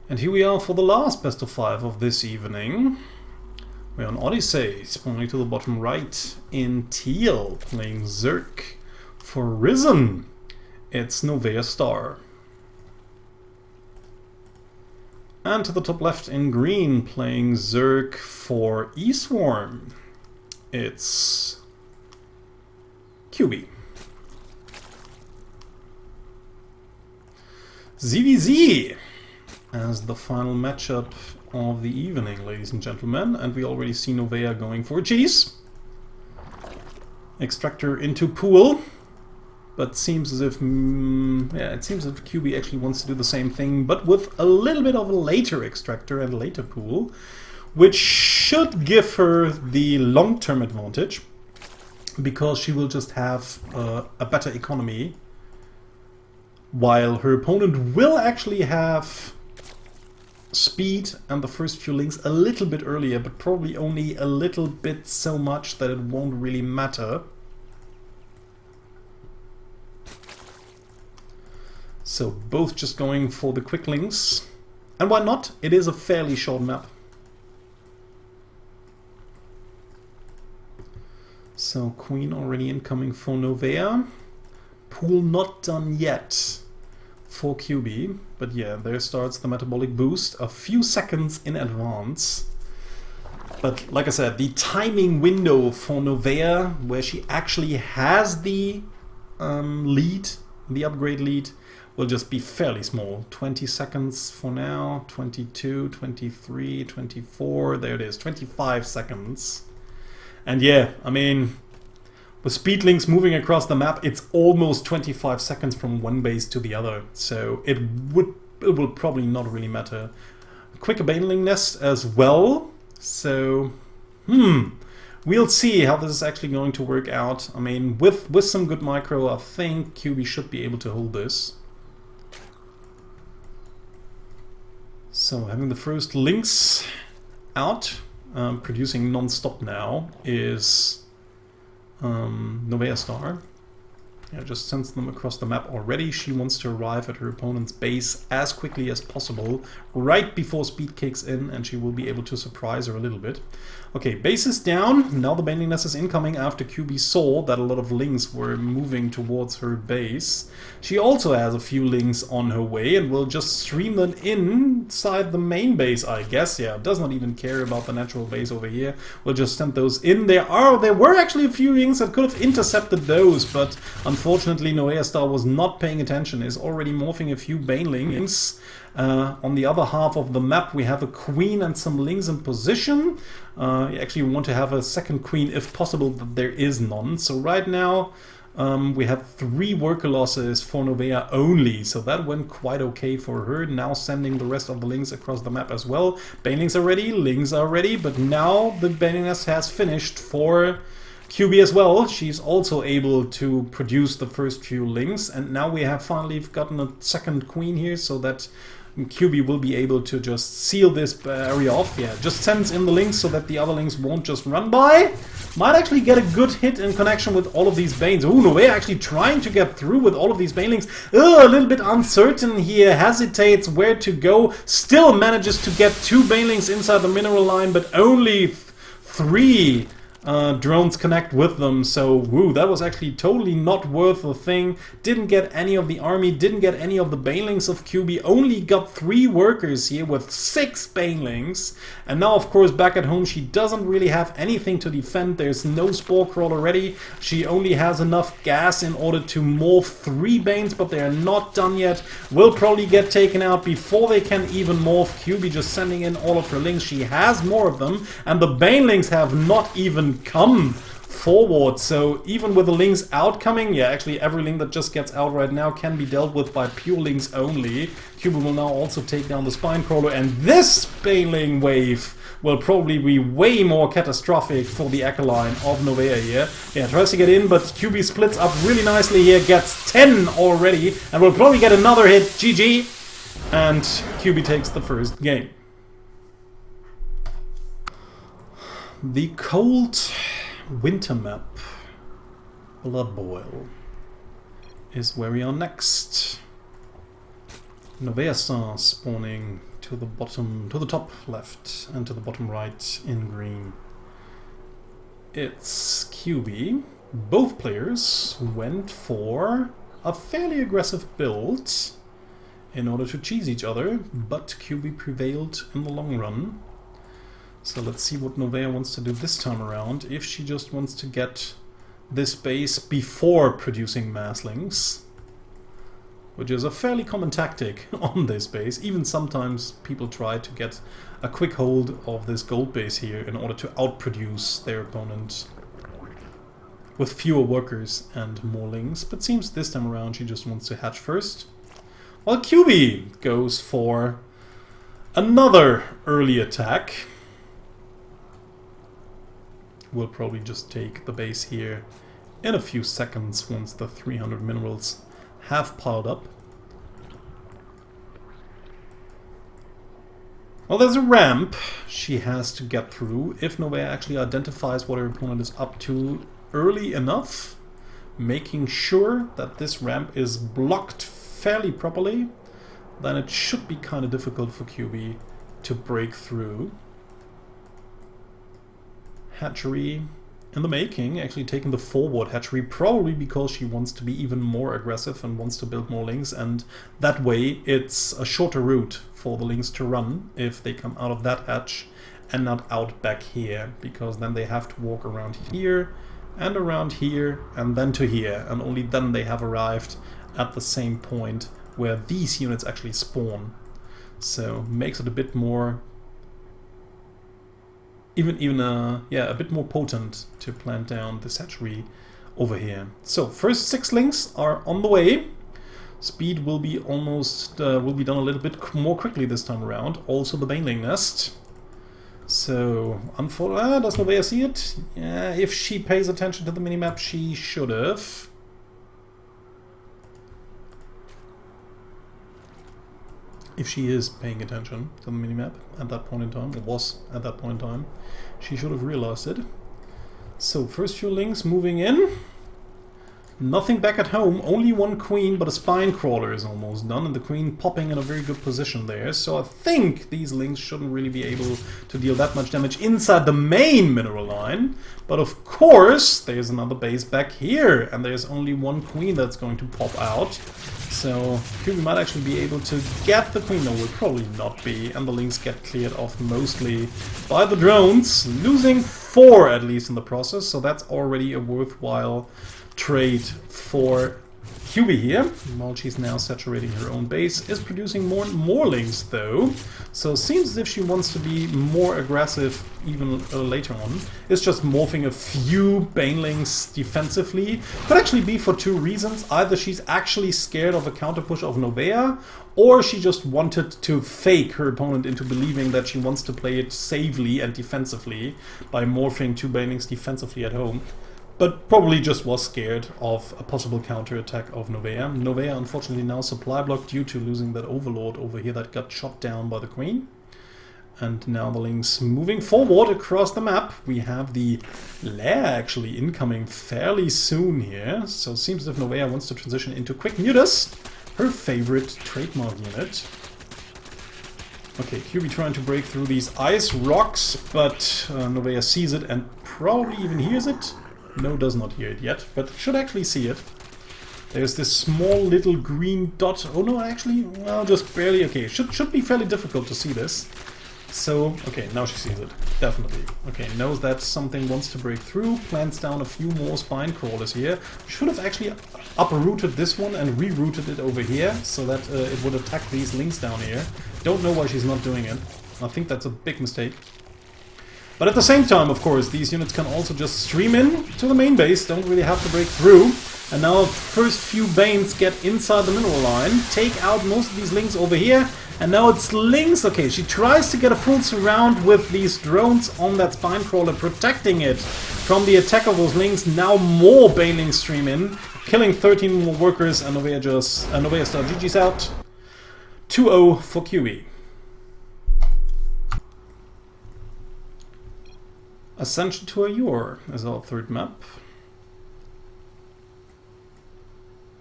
And here we are for the last best of 5 of this evening. We're on Odyssey, spawning to the bottom right in teal, playing Zerk. For Risen, it's NoveaStar. And to the top left in green, playing Zerk for eSwarm, it's Kyuubi. ZvZ as the final matchup of the evening, ladies and gentlemen. And we already see Novea going for a cheese. Extractor into pool. But seems as if, yeah, it seems as if Kyuubi actually wants to do the same thing, but with a little bit of a later extractor and later pool, which should give her the long-term advantage, because she will just have a better economy, while her opponent will actually have speed and the first few links a little bit earlier, but probably only a little bit, so much that it won't really matter. So both just going for the quick links. And why not? It is a fairly short map. So Queen already incoming for Novea. Pool not done yet for Kyuubi. But yeah, there starts the metabolic boost a few seconds in advance. But like I said, the timing window for Novea, where she actually has the lead, the upgrade lead, will just be fairly small. 20 seconds for now, 22, 23, 24, there it is, 25 seconds. And yeah, I mean, with speed links moving across the map, it's almost 25 seconds from one base to the other, so it will probably not really matter. Quicker baneling nest as well, so we'll see how this is actually going to work out. I mean, with some good micro, I think Kyuubi should be able to hold this. So having the first links out, producing non-stop now, is NoveaStar. Yeah, just sends them across the map already. She wants to arrive at her opponent's base as quickly as possible, right before speed kicks in, and she will be able to surprise her a little bit. Okay, base is down. Now the bending nest is incoming after Kyuubi saw that a lot of links were moving towards her base. She also has a few links on her way and will just stream them inside the main base, I guess. Yeah, does not even care about the natural base over here. We'll just send those in. There were actually a few links that could have intercepted those, but unfortunately NoveaStar was not paying attention. Is already morphing a few banelings. On the other half of the map we have a queen and some links in position. You actually want to have a second queen if possible, but there is none. So right now we have 3 worker losses for Novea only, so that went quite okay for her. Now sending the rest of the links across the map as well. Banelings are ready, links are ready, but now the baneling nest has finished for Kyuubi as well. She's also able to produce the first few links, and now we have finally gotten a second queen here, so that Kyuubi will be able to just seal this area off. Yeah, just sends in the links so that the other links won't just run by. Might actually get a good hit in connection with all of these banes. Ooh, Novea actually trying to get through with all of these banelings. A little bit uncertain here, hesitates where to go. Still manages to get 2 banelings inside the mineral line, but only 3 drones connect with them, so woo, that was actually totally not worth a thing. Didn't get any of the army, didn't get any of the banelings of Kyuubi, only got 3 workers here with 6 banelings. And now of course back at home she doesn't really have anything to defend. There's no spore crawler ready. She only has enough gas in order to morph 3 banes, but they are not done yet. Will probably get taken out before they can even morph. Kyuubi just sending in all of her links. She has more of them, and the banelings have not even come forward. So even with the links outcoming, yeah, actually every link that just gets out right now can be dealt with by pure links only. Kyuubi will now also take down the spine crawler, and this baneling wave will probably be way more catastrophic for the Echo line of Novea here. Yeah, tries to get in, but Kyuubi splits up really nicely here, gets 10 already, and will probably get another hit. GG! And Kyuubi takes the first game. The cold winter map, Blood Boil, is where we are next. NoveaStar spawning to to the top left, and to the bottom right in green. It's Kyuubi. Both players went for a fairly aggressive build in order to cheese each other, but Kyuubi prevailed in the long run. So let's see what Novea wants to do this time around, if she just wants to get this base before producing masslings, which is a fairly common tactic on this base. Even sometimes people try to get a quick hold of this gold base here in order to outproduce their opponent with fewer workers and more lings, but seems this time around she just wants to hatch first. While Kyuubi goes for another early attack. We'll probably just take the base here in a few seconds once the 300 minerals have piled up. Well, there's a ramp she has to get through. If Novea actually identifies what her opponent is up to early enough, making sure that this ramp is blocked fairly properly, then it should be kind of difficult for Kyuubi to break through. Hatchery in the making, actually taking the forward hatchery, probably because she wants to be even more aggressive and wants to build more lings, and that way it's a shorter route for the lings to run if they come out of that hatch and not out back here, because then they have to walk around here and around here and then to here, and only then they have arrived at the same point where these units actually spawn. So makes it a bit more a bit more potent to plant down this hatchery over here. So first 6 lings are on the way. Speed will be done a little bit more quickly this time around. Also the baneling nest. So does Novea see it? Yeah, if she pays attention to the minimap, she should have. If she is paying attention to the minimap at that point in time, or was at that point in time, she should have realized it. So first few lings moving in. Nothing back at home, only one queen, but a spine crawler is almost done, and the queen popping in a very good position there. So I think these lings shouldn't really be able to deal that much damage inside the main mineral line. But of course, there's another base back here, and there's only one queen that's going to pop out. So Kyuubi might actually be able to get the queen. No, will probably not be, and the lings get cleared off mostly by the drones, losing 4 at least in the process, so that's already a worthwhile trade for Kyuubi here, while she's now saturating her own base, is producing more and more lings though, so seems as if she wants to be more aggressive even later on. It's just morphing a few banelings defensively. Could actually be for 2 reasons. Either she's actually scared of a counter push of Novea, or she just wanted to fake her opponent into believing that she wants to play it safely and defensively by morphing 2 banelings defensively at home. But probably just was scared of a possible counter-attack of Novea. Novea unfortunately now supply blocked due to losing that overlord over here that got shot down by the queen. And now the lings moving forward across the map. We have the lair actually incoming fairly soon here. So it seems as if Novea wants to transition into Quick Nudus, her favorite trademark unit. Okay, Kyuubi trying to break through these ice rocks, but Novea sees it and probably even hears it. No, does not hear it yet, but should actually see it. There's this small little green dot. Oh no, actually, well, just barely. Okay, should be fairly difficult to see this. So, okay, now she sees it. Definitely. Okay, knows that something wants to break through. Plants down a few more spine crawlers here. Should have actually uprooted this one and rerouted it over here so that it would attack these lings down here. Don't know why she's not doing it. I think that's a big mistake. But at the same time, of course, these units can also just stream in to the main base, don't really have to break through. And now first few Banes get inside the mineral line, take out most of these lings over here, and now it's lings. Okay, she tries to get a full surround with these drones on that spine crawler, protecting it from the attack of those lings. Now more banelings stream in, killing 13 more workers, and NoveaStar GG's out. 2-0 for Kyuubi. Ascension to Ayur is our third map.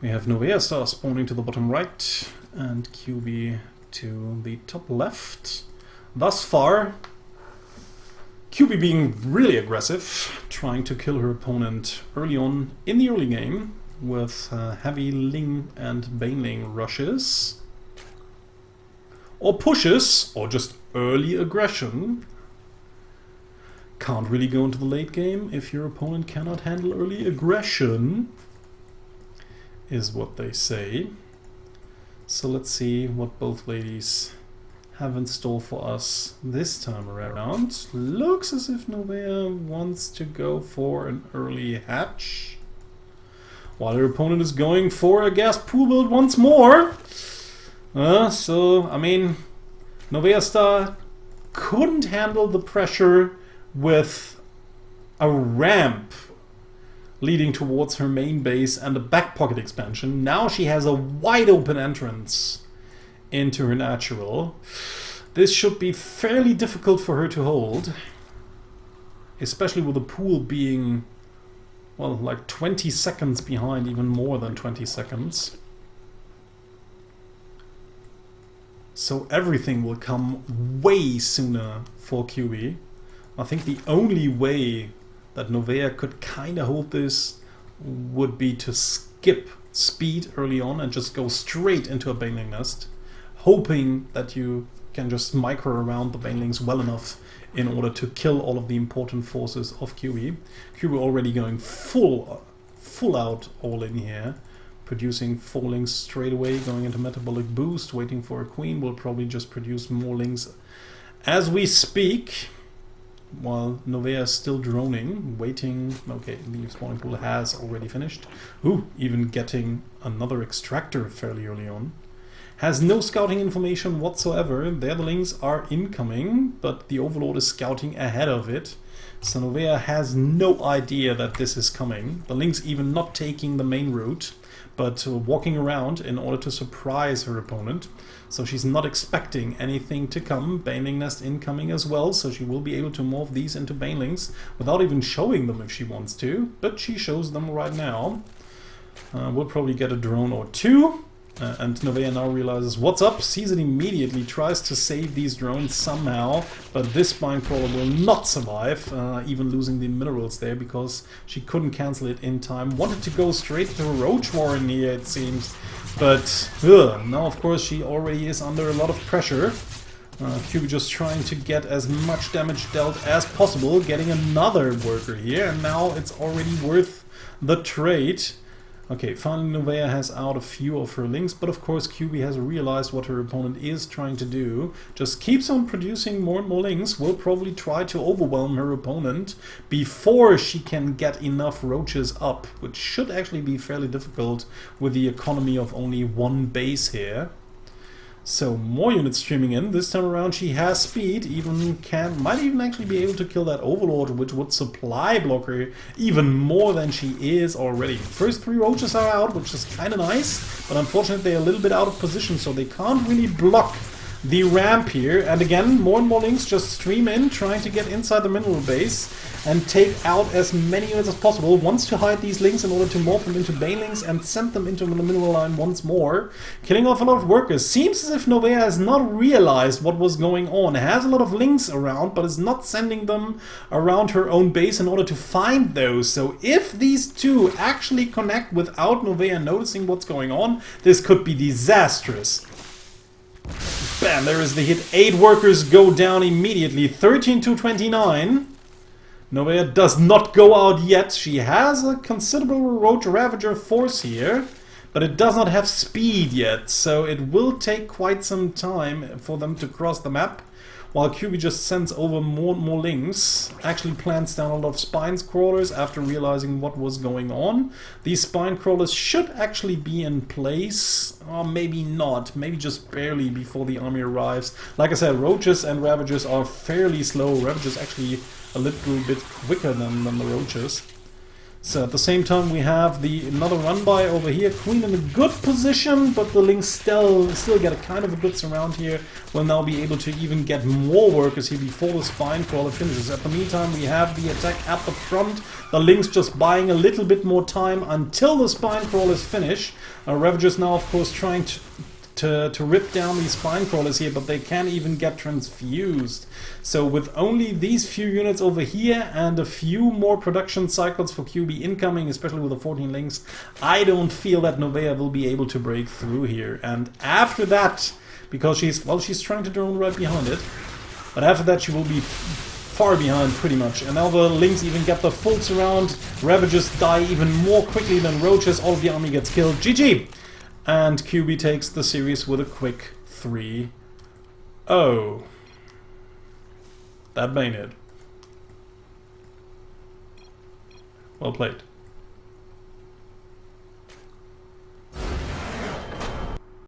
We have NoveaStar spawning to the bottom right, and Kyuubi to the top left. Thus far, Kyuubi being really aggressive, trying to kill her opponent early on in the early game with heavy Ling and Baneling rushes. Or pushes, or just early aggression. Can't really go into the late game if your opponent cannot handle early aggression, is what they say. So let's see what both ladies have in store for us this time around. Looks as if Novea wants to go for an early hatch, while her opponent is going for a gas pool build once more. So, I mean, NoveaStar couldn't handle the pressure with a ramp leading towards her main base and a back pocket expansion. Now she has a wide open entrance into her natural. This should be fairly difficult for her to hold, especially with the pool being, well, like 20 seconds behind, even more than 20 seconds. So everything will come way sooner for Kyuubi. I think the only way that Novea could kind of hold this would be to skip speed early on and just go straight into a Baneling nest, hoping that you can just micro around the Banelings well enough in order to kill all of the important forces of Kyuubi. Kyuubi already going full out all in here, producing 4 links straight away, going into metabolic boost, waiting for a queen. Will probably just produce more links as we speak, while Novea is still droning, waiting. Okay, the spawning pool has already finished. Ooh, even getting another extractor fairly early on. Has no scouting information whatsoever. There the links are incoming, but the Overlord is scouting ahead of it. So Novea has no idea that this is coming. The links even not taking the main route, but walking around in order to surprise her opponent. So she's not expecting anything to come. Baneling nest incoming as well, so she will be able to morph these into Banelings without even showing them if she wants to, but she shows them right now. We'll probably get a drone or two. And Novea now realizes what's up, sees it immediately, tries to save these drones somehow, but this spine crawler will not survive, even losing the minerals there because she couldn't cancel it in time. Wanted to go straight to a Roach Warren here, it seems, but now of course she already is under a lot of pressure. Kyuubi just trying to get as much damage dealt as possible, getting another worker here, and now it's already worth the trade. Okay, finally Novea has out a few of her links, but of course Kyuubi has realized what her opponent is trying to do. Just keeps on producing more and more links, will probably try to overwhelm her opponent before she can get enough roaches up, which should actually be fairly difficult with the economy of only 1 base here. So more units streaming in. This time around she has speed, might even actually be able to kill that Overlord, which would supply block her even more than she is already. First 3 roaches are out, which is kind of nice, but unfortunately they're a little bit out of position, so they can't really block the ramp here. And again, more and more links just stream in, trying to get inside the mineral base and take out as many units as possible. Wants to hide these links in order to morph them into Banelings and send them into the mineral line once more. Killing off a lot of workers. Seems as if Novea has not realized what was going on. Has a lot of links around, but is not sending them around her own base in order to find those. So if these two actually connect without Novea noticing what's going on, this could be disastrous. Bam, there is the hit. 8 workers go down immediately. 13 to 29. Novea does not go out yet. She has a considerable Roach Ravager force here, but it does not have speed yet, so it will take quite some time for them to cross the map. While Kyuubi just sends over more and more links, actually plants down a lot of spine crawlers after realizing what was going on. These spine crawlers should actually be in place, or maybe not, maybe just barely before the army arrives. Like I said, roaches and ravagers are fairly slow. Ravagers actually a little bit quicker than the roaches. So at the same time we have another run by over here. Queen in a good position, but the links still get a kind of a good surround here. We'll now be able to even get more workers here before the spine crawler finishes. At the meantime we have the attack at the front. The links just buying a little bit more time until the spine crawlers finish. Ravagers now of course trying to to rip down these spine crawlers here, but they can't even get transfused. So with only these few units over here and a few more production cycles for Kyuubi incoming, especially with the 14 links, I don't feel that Novea will be able to break through here. And after that, because she's trying to drone right behind it, but after that she will be far behind pretty much. And now the links even get the full surround. Ravages die even more quickly than roaches. All of the army gets killed. GG! And Kyuubi takes the series with a quick 3-0. That ain't it. Well played.